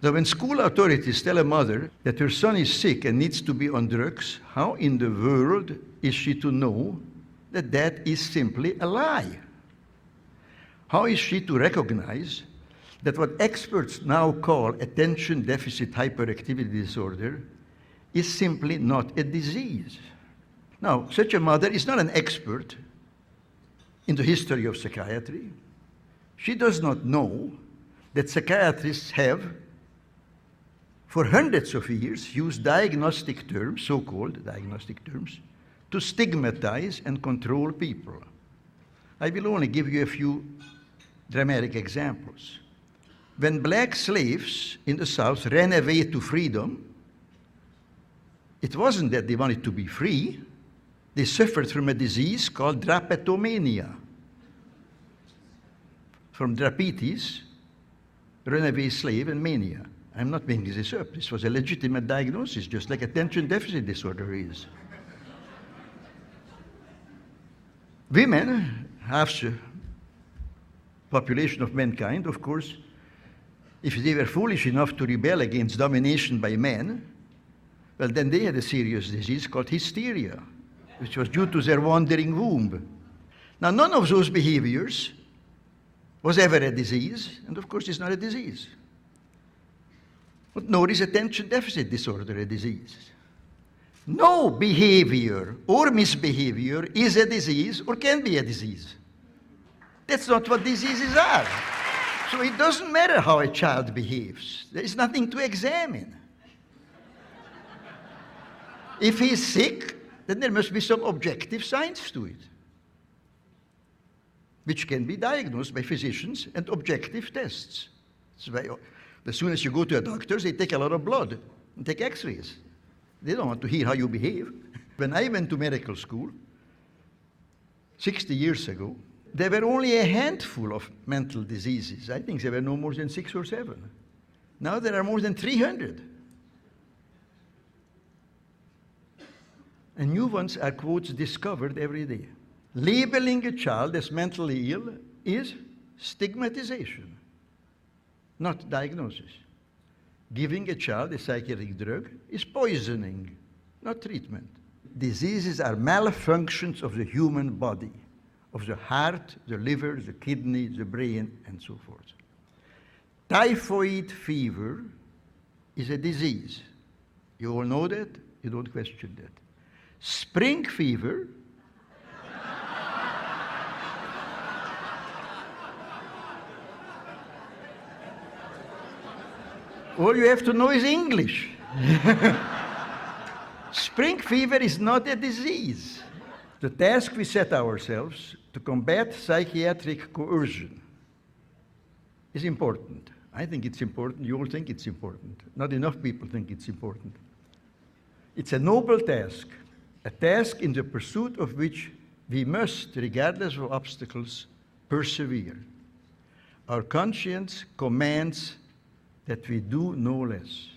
So when school authorities tell a mother that her son is sick and needs to be on drugs, how in the world is she to know that that is simply a lie? How is she to recognize that what experts now call attention deficit hyperactivity disorder is simply not a disease? Now, such a mother is not an expert in the history of psychiatry. She does not know that psychiatrists have, for hundreds of years, used diagnostic terms, so-called diagnostic terms, to stigmatize and control people. I will only give you a few dramatic examples. When black slaves in the South ran away to freedom, it wasn't that they wanted to be free. They suffered from a disease called drapetomania. From drapetes, runaway slave, and mania. I'm not making this up. This was a legitimate diagnosis, just like attention deficit disorder is. Women, half the population of mankind, of course, if they were foolish enough to rebel against domination by men, well, then they had a serious disease called hysteria, which was due to their wandering womb. Now, none of those behaviors was ever a disease, and of course it's not a disease. But nor is attention deficit disorder a disease. No behavior or misbehavior is a disease or can be a disease. That's not what diseases are. So it doesn't matter how a child behaves. There is nothing to examine. If he's sick, then there must be some objective science to it, which can be diagnosed by physicians and objective tests. That's why as soon as you go to a doctor, they take a lot of blood and take x-rays. They don't want to hear how you behave. When I went to medical school 60 years ago, there were only a handful of mental diseases. I think there were no more than 6 or 7. Now there are more than 300. And new ones are, quotes, discovered every day. Labeling a child as mentally ill is stigmatization, not diagnosis. Giving a child a psychiatric drug is poisoning, not treatment. Diseases are malfunctions of the human body, of the heart, the liver, the kidney, the brain, and so forth. Typhoid fever is a disease. You all know that? You don't question that. Spring fever all you have to know is English. Spring fever is not a disease. The task we set ourselves to combat psychiatric coercion is important. I think it's important. You all think it's important. Not enough people think it's important. It's a noble task, a task in the pursuit of which we must, regardless of obstacles, persevere. Our conscience commands that we do no less.